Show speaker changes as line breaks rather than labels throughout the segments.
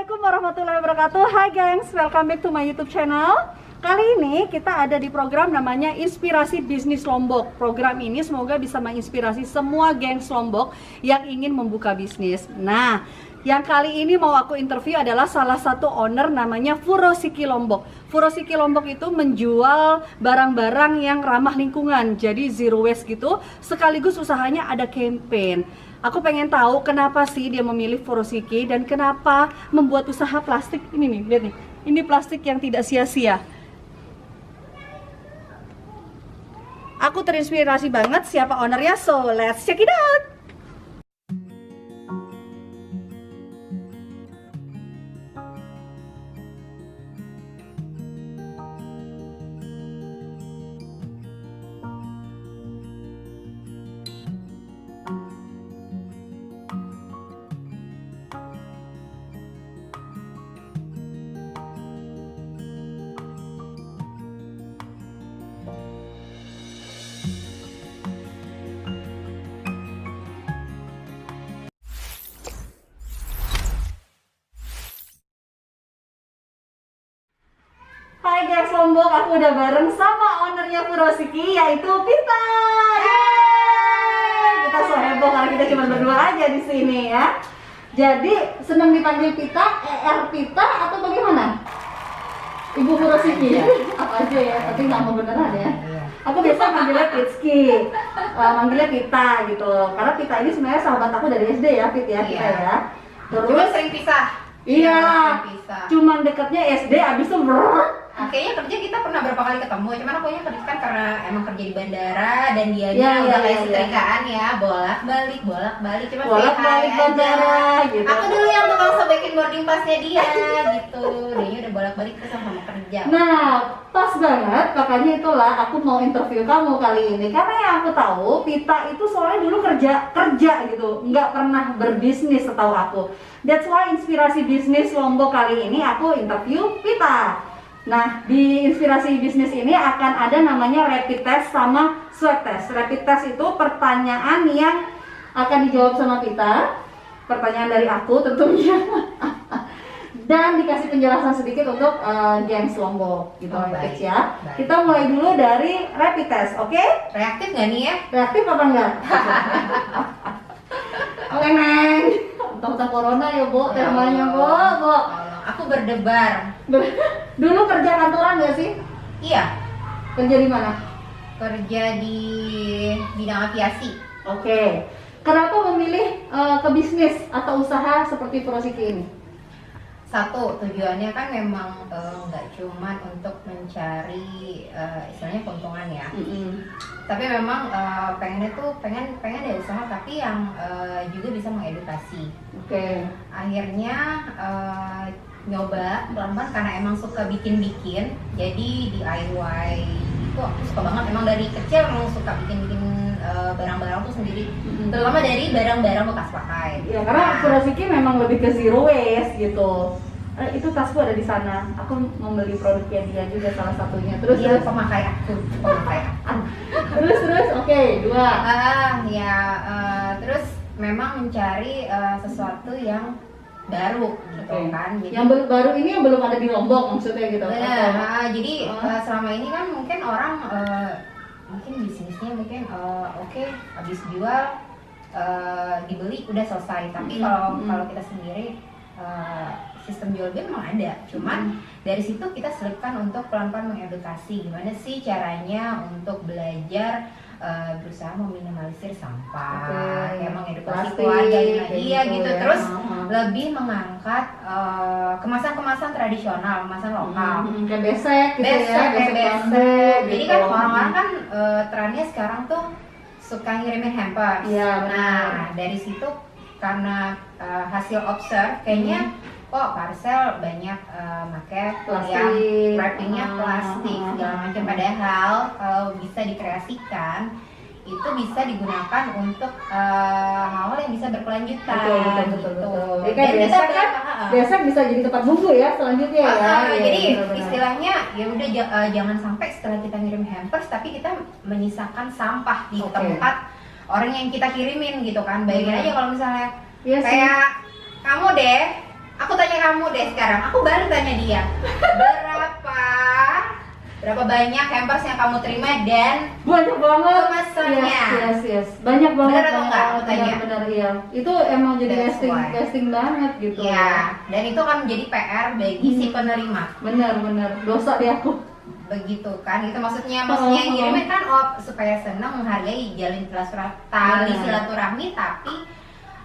Assalamualaikum warahmatullahi wabarakatuh. Hai gengs, welcome back to my YouTube channel. Kali ini kita ada di program namanya Inspirasi Bisnis Lombok. Program ini semoga bisa menginspirasi semua gengs Lombok yang ingin membuka bisnis. Nah, yang kali ini mau aku interview adalah salah satu owner namanya Furosiki Lombok. Furosiki Lombok itu menjual barang-barang yang ramah lingkungan, jadi zero waste gitu. Sekaligus usahanya ada campaign. Aku pengen tahu kenapa sih dia memilih Furosiki dan kenapa membuat usaha plastik ini nih, lihat nih. Ini plastik yang tidak sia-sia. Aku terinspirasi banget siapa ownernya, so let's check it out. Hai guys Lombok, aku udah bareng sama ownernya Furosiki yaitu Pita. Yeay! Kita so heboh karena kita cuma berdua aja di sini ya. Jadi senang dipanggil Pita, Pita atau bagaimana? Ibu Furosiki apa aja ya, tapi nggak mau beneran ya. Aku biasa manggilnya Pitski, manggilnya Pita gitu. Karena Pita ini sebenarnya sahabat aku dari SD ya, Pit ya, kita ya.
Cuma sering pisah.
Iya, cuman deketnya SD, abis itu
kayaknya kerja kita pernah berapa kali ketemu, cuman aku nya kerja kan karena emang kerja di bandara dan dia udah kayak setrikaan ya, bolak-balik, cuma
bolak-balik bandara gitu.
Aku dulu yang tukang sobekin boarding passnya dia gitu, dia udah bolak-balik terus sama kerja.
Nah, pas banget, makanya itulah aku mau interview kamu kali ini karena yang aku tahu Pita itu soalnya dulu kerja gitu, nggak pernah berbisnis setahu aku. That's why Inspirasi Bisnis Lombok kali ini aku interview Pita. Nah, di Inspirasi Bisnis ini akan ada namanya rapid test sama swab test. Rapid test itu pertanyaan yang akan dijawab sama Pita, pertanyaan dari aku tentunya, dan dikasih penjelasan sedikit untuk gengs Lombok gitu ya. Baik. Kita mulai dulu dari rapid test, oke?
Reaktif nggak nih ya?
Reaktif apa enggak? Oke, Neng. Tentang corona ya, Bu, temanya, Bu.
Aku berdebar.
Dulu kerja kantoran nggak sih?
Iya.
Kerja di mana?
Kerja di bidang aviasi.
Oke. Kenapa memilih ke bisnis atau usaha seperti Furosiki ini?
Satu, tujuannya kan memang nggak cuman untuk mencari istilahnya keuntungan ya. Tapi memang pengennya tuh pengen ada usaha tapi yang juga bisa mengedukasi.
Oke.
Akhirnya nyoba pelan-pelan karena emang suka bikin-bikin, jadi DIY itu aku suka banget. Emang dari kecil emang suka bikin-bikin barang-barang tuh sendiri, terutama dari barang-barang bekas pakai.
Ya, karena Furosiki memang lebih ke zero waste gitu. Itu tasku ada di sana. Aku membeli produknya dia juga salah satunya. Terus
dia pemakai aku.
terus oke, dua.
Terus memang mencari sesuatu yang baru gitu kan. Jadi,
yang baru ini yang belum ada di Lombok maksudnya gitu.
Jadi selama ini kan mungkin orang mungkin bisnisnya mungkin oke, habis jual dibeli udah selesai. Tapi kalau kita sendiri sistem jual beli memang ada, cuman dari situ kita selipkan untuk pelan-pelan mengedukasi gimana sih caranya untuk belajar berusaha meminimalisir sampah, kayak mengedukasi keluarga gitu. Terus lebih mengangkat kemasan-kemasan tradisional, kemasan lokal,
kayak besek gitu ya,
besek. Jadi kan orang-orang kan trennya sekarang tuh suka ngirimin hampers. Nah dari situ karena hasil observe kayaknya kok parcel banyak pakai yang wrappingnya plastik segala macam, padahal kalau bisa dikreasikan itu bisa digunakan untuk hal-hal yang bisa berkelanjutan. Betul.
Jadi kayak besek bisa jadi tempat bumbu ya selanjutnya ya.
Jadi istilahnya ya udah jangan sampai setelah kita ngirim hampers tapi kita menyisakan sampah di tempat orang yang kita kirimin gitu kan. Bayangin aja kalau misalnya kayak kamu deh Aku tanya kamu deh sekarang, aku baru tanya dia. Berapa banyak hampers yang kamu terima dan
banyak banget
pemesannya?
Yes. Banyak banget.
Bener atau enggak? Aku tanya.
Bener, iya. Itu emang jadi
That's why.
casting banget gitu.
Iya, dan itu kan menjadi PR bagi si penerima.
Bener, dosa di aku.
Begitu kan, itu maksudnya yang kirimin kan supaya senang menghargai jalin tali silaturahmi, tapi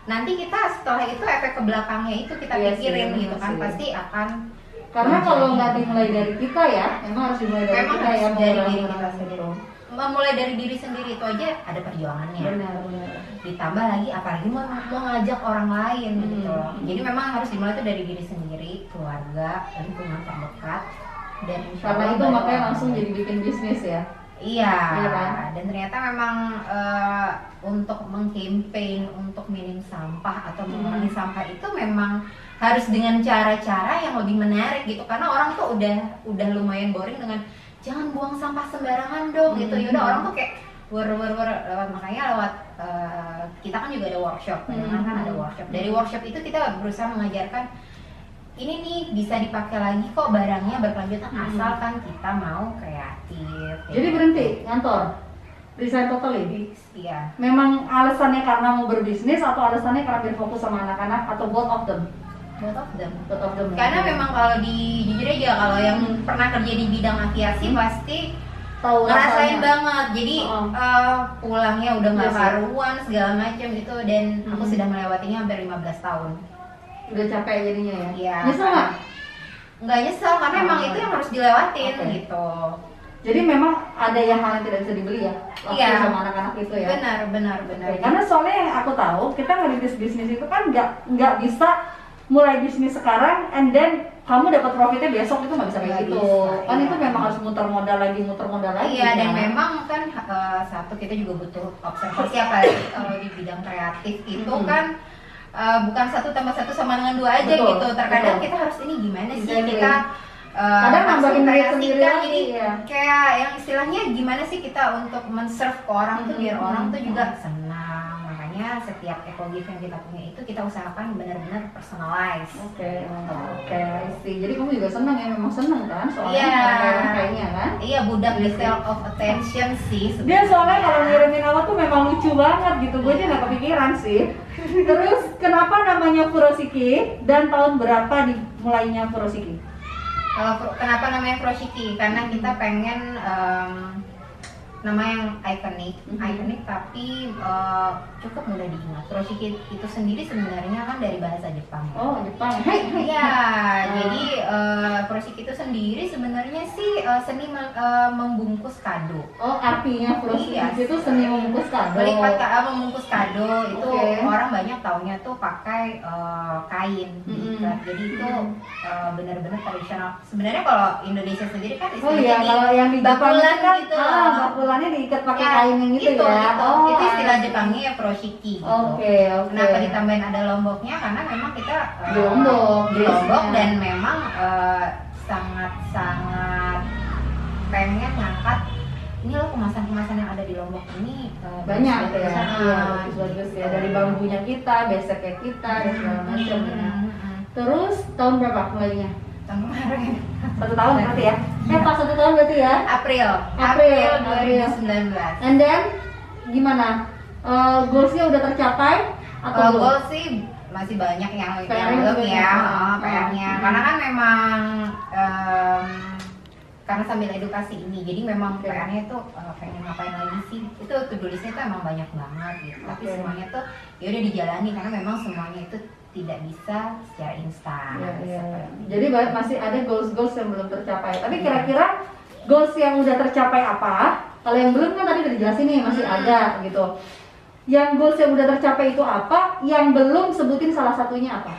nanti kita setelah itu efek ke belakangnya itu kita pikirin gitu kan, pasti akan.
Karena kalau nggak dimulai dari kita ya, memang harus dimulai dari kita ya,
dari diri kita sendiri. Memulai dari diri sendiri itu aja ada perjuangannya.
Benar.
Ditambah lagi apalagi mau ngajak orang lain gitu loh. Jadi memang harus dimulai itu dari diri sendiri, keluarga, lingkungan terdekat. Dan
karena itu makanya langsung jadi bikin bisnis ya.
Iya
kan?
Dan ternyata memang untuk mengkampanye untuk minim sampah atau mengurangi sampah itu memang harus dengan cara-cara yang lebih menarik gitu, karena orang tuh udah lumayan boring dengan jangan buang sampah sembarangan dong gitu. Yaudah orang tuh kayak makanya lewat kita kan juga ada workshop, kan ada workshop. Dari workshop itu kita berusaha mengajarkan ini nih bisa dipakai lagi kok barangnya berkelanjutan asalkan kita mau kreatif.
Jadi berhenti ngantor, resign totally.
Iya.
Memang alasannya karena mau berbisnis atau alasannya karena biar fokus sama anak-anak atau both of them?
Both of them.
ya.
Karena memang kalau jujur aja kalau yang pernah kerja di bidang aviasi pasti
tahu
ngerasain
rasanya
banget. Jadi pulangnya udah nggak karuan segala macam gitu, dan aku sudah melewatinya hampir 15 tahun.
Udah capek jadinya ya?
Iya.
Nyesel nggak?
Nggak nyesel, karena emang itu yang harus dilewatin gitu.
Jadi memang ada yang hal yang tidak bisa dibeli ya? Waktu sama anak-anak itu ya?
Benar.
Karena soalnya yang aku tahu, kita ngerintis bisnis itu kan nggak bisa mulai bisnis sekarang and then kamu dapat profitnya besok, itu nggak bisa kayak gitu. Kan itu memang harus muter modal lagi.
Iya, dan memang kan satu kita juga butuh observasi, apalagi kalau di bidang kreatif itu kan bukan 1 tambah 1 sama dengan 2 aja gitu. Terkadang kita harus ini gimana sih kita
kadang nambahin duit sendiri
jadi kayak yang istilahnya gimana sih kita untuk men-serve ke orang tuh biar orang tuh juga senang. Makanya setiap eco gift yang kita punya itu kita usahakan benar-benar personalize.
Oke, sih. Jadi kamu juga senang ya, memang senang kan soalnya kayaknya kan? Iya,
budak detail of attention sih sebenernya.
Dia soalnya kalau ngirimin awal tuh memang lucu banget gitu, gue aja nggak kepikiran sih. Terus kenapa namanya Furoshiki dan tahun berapa dimulainya Furoshiki?
Kenapa namanya Furoshiki? Karena kita pengen nama yang ikonik tapi cukup mudah diingat. Furoshiki itu sendiri sebenarnya kan dari bahasa Jepang.
Oh, Jepang.
Iya, jadi Furoshiki itu sendiri sebenarnya sih seni membungkus kado.
Oh, artinya Furoshiki itu seni membungkus kado.
Membungkus kado itu orang banyak taunya tuh pakai kain diikat. Jadi itu benar-benar tradisional. Sebenarnya kalau Indonesia sendiri kan istilahnya
kalau yang di Jepang
bakulan
kan,
gitu.
Bakulannya diikat pakai kain yang gitu ya.
Itu istilah Jepangnya ya Furoshiki gitu.
Oke.
Kenapa ditambahin ada lomboknya? Karena memang kita
di Lombok
dan memang sangat pengen ngangkat ini loh kemasan-kemasan yang ada di Lombok ini
banyak ya. Bagus ya, dari bambunya kita, beseknya kita dan segala macam ya. Terus tahun berapa mulainya?
Tahun kemarin.
1 tahun berarti ya? Pas 1 tahun berarti ya?
April 2019.
And then gimana? Goalsnya udah tercapai atau belum?
Goal sih masih banyak yang belum ya, PR-nya. Karena kan memang karena sambil edukasi ini, jadi memang PR-nya itu pengen ngapain lagi sih? Itu to-do list-nya itu emang banyak banget gitu. Tapi semuanya tuh ya udah dijalani karena memang semuanya itu tidak bisa secara instan.
Jadi masih ada goals yang belum tercapai. Tapi kira-kira goals yang udah tercapai apa? Kalau yang belum kan tadi udah dijelasin nih, masih ada gitu. Yang goals yang udah tercapai itu apa? Yang belum, sebutin salah satunya apa?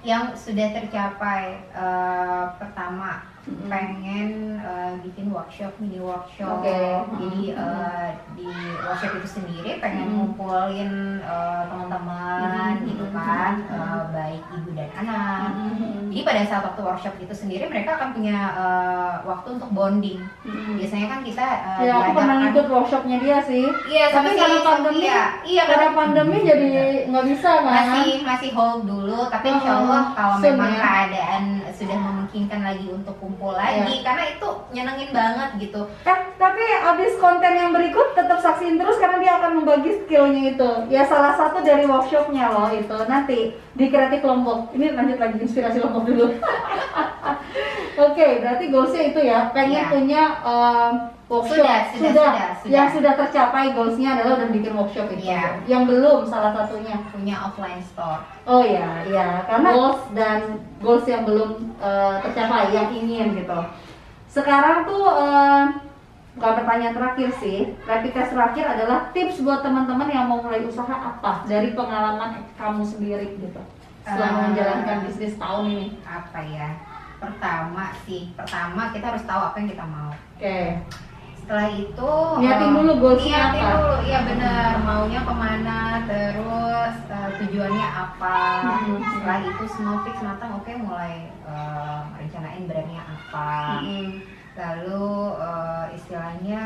Yang sudah tercapai pertama pengen bikin mini workshop. Jadi di workshop itu sendiri pengen ngumpulin teman-teman gitu kan, baik ibu dan anak, Jadi pada saat waktu workshop itu sendiri mereka akan punya waktu untuk bonding. Biasanya kan kita
Ya aku pernah ikut workshopnya dia sih.
Iya,
Tapi karena pandemi, karena pandemi jadi nggak bisa kan?
masih hold dulu. Tapi insya Allah kalau
soon
memang
ya.
keadaan sudah memungkinkan lagi untuk kumpul lagi, karena itu nyenengin banget gitu.
Tapi abis konten yang berikut tetap saksiin terus karena dia akan membagi skillnya itu. Ya salah satu dari workshopnya loh itu nanti di Kreatif Lombok. Ini lanjut lagi inspirasi Lombok dulu. Oke, berarti goalsnya itu ya, pengen punya workshop.
Sudah.
Yang sudah tercapai goalsnya adalah udah bikin workshop itu.
Iya.
Yang belum salah satunya
Punya offline store.
Oh ya, karena goals dan goals yang belum tercapai, yang ingin gitu. Sekarang tuh bukan pertanyaan terakhir sih, rapid test terakhir adalah tips buat teman-teman yang mau mulai usaha apa dari pengalaman kamu sendiri gitu selama menjalankan bisnis tahun ini.
Apa ya? Pertama kita harus tahu apa yang kita mau.
Oke.
Setelah itu
Niatin dulu goalsnya
niatin
apa?
dulu, iya benar, maunya kemana, terus tujuannya apa. Setelah itu semua fix matang, oke, mulai rencanain brandnya apa. Lalu istilahnya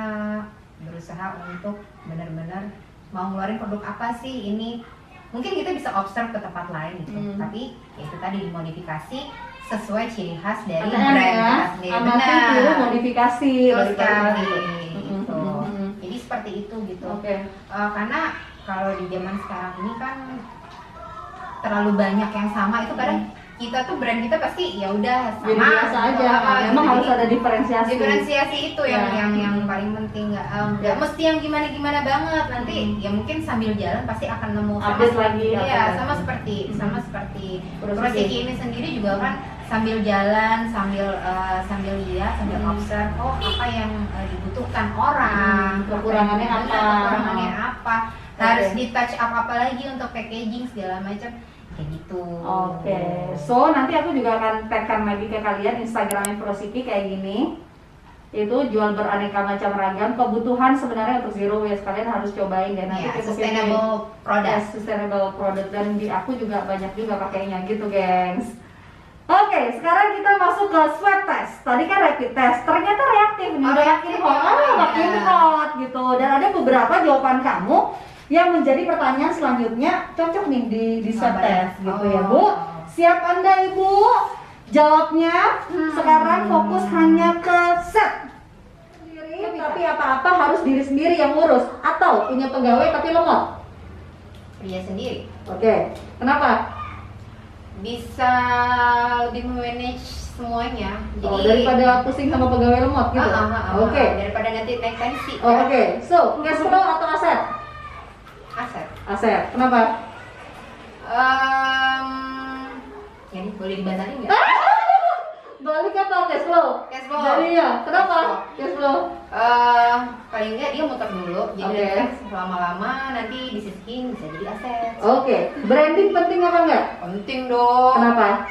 berusaha untuk benar-benar mau ngeluarin produk apa sih ini. Mungkin kita bisa observe ke tempat lain gitu, tapi ya itu tadi dimodifikasi sesuai ciri khas dari brand kita sendiri.
Benar. Modifikasi
Terus sekali
gitu.
gitu. Jadi seperti itu gitu.
Oke.
Karena kalau di zaman sekarang ini kan terlalu banyak yang sama, itu kadang kita tuh brand kita pasti ya udah sama.
Jadi biasa aja. Memang harus ada diferensiasi.
Diferensiasi itu yang paling penting, nggak mesti yang gimana banget. Nanti ya mungkin sambil jalan pasti akan nemu
update lagi.
Iya, sama seperti Prosiki ini sendiri juga kan sambil jalan, sambil lihat, sambil observe, oh apa yang dibutuhkan orang,
kekurangannya apa,
harus di touch up apa lagi untuk packaging segala macam kayak gitu.
Oke. So nanti aku juga akan tagkan lagi ke kalian Instagramnya Prosiki kayak gini. Itu jual beraneka macam ragam, kebutuhan sebenarnya untuk zero waste, kalian harus cobain deh nanti.
Sustainable
product, dan di aku juga banyak juga pakainya gitu, gengs. Oke, sekarang kita masuk ke swab test. Tadi kan rapid test, ternyata reaktif nih, makin hot gitu. Dan ada beberapa jawaban kamu yang menjadi pertanyaan selanjutnya cocok nih di swab test gitu ya, Bu. Siap Anda, Ibu? Jawabnya sekarang fokus hanya ke set sendiri, tapi apa-apa harus diri sendiri yang ngurus atau punya pegawai tapi lemot.
Dia sendiri.
Oke, kenapa?
Bisa lebih memanage semuanya. Jadi
daripada pusing sama pegawai lemot gitu. Oke.
Daripada nanti naik tensi.
Oke. So, cash flow atau aset? Aset. Kenapa?
Jadi boleh dibatalin nggak?
Balik apa cash flow?
Cash flow.
Jadi ya, kenapa? Cash flow.
Paling nggak dia muter dulu. Jadi lama-lama nanti disisihin bisa jadi aset.
Oke. Branding penting apa enggak?
Penting dong.
Kenapa?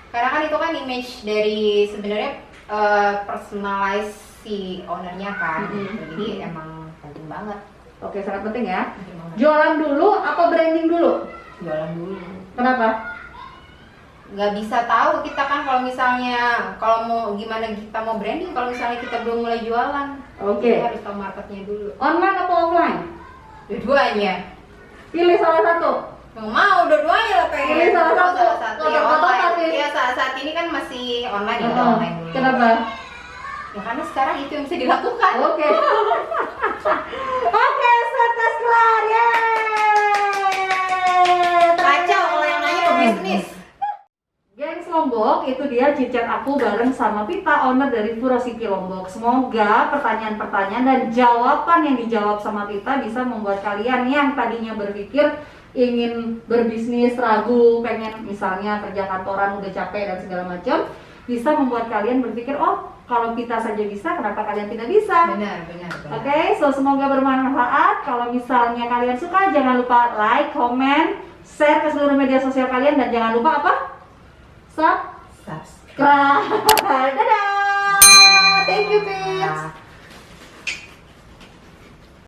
Karena kan itu kan image dari sebenarnya personalize si ownernya kan. Jadi emang penting banget.
Oke, sangat penting ya. Jualan dulu apa branding dulu?
Jualan dulu.
Kenapa?
Nggak bisa tahu kita kan kalau mau gimana kita mau branding kalau misalnya kita belum mulai jualan. Kita harus tahu marketnya dulu.
Online atau offline?
Dua-duanya.
Pilih salah satu.
Nggak mau, dua-duanya lah pengen.
Pilih salah satu.
Ya online. Ya saat ini kan masih online ya, online dulu.
Kenapa?
Ya karena sekarang itu yang bisa dilakukan.
Oke, swab test kelar.
Kacau kalau yang nanya pebisnis.
Gengs Lombok, itu dia chit-chat aku bareng sama Pita, owner dari Prosiki Lombok. Semoga pertanyaan-pertanyaan dan jawaban yang dijawab sama Pita bisa membuat kalian yang tadinya berpikir ingin berbisnis, ragu, pengen misalnya kerja kantoran udah capek dan segala macam, bisa membuat kalian berpikir, oh kalau Pita saja bisa, kenapa kalian tidak bisa?
Benar.
Oke, so semoga bermanfaat. Kalau misalnya kalian suka, jangan lupa like, comment, share ke seluruh media sosial kalian, dan jangan lupa apa? Subscribe. Dadah. Thank you, Pits.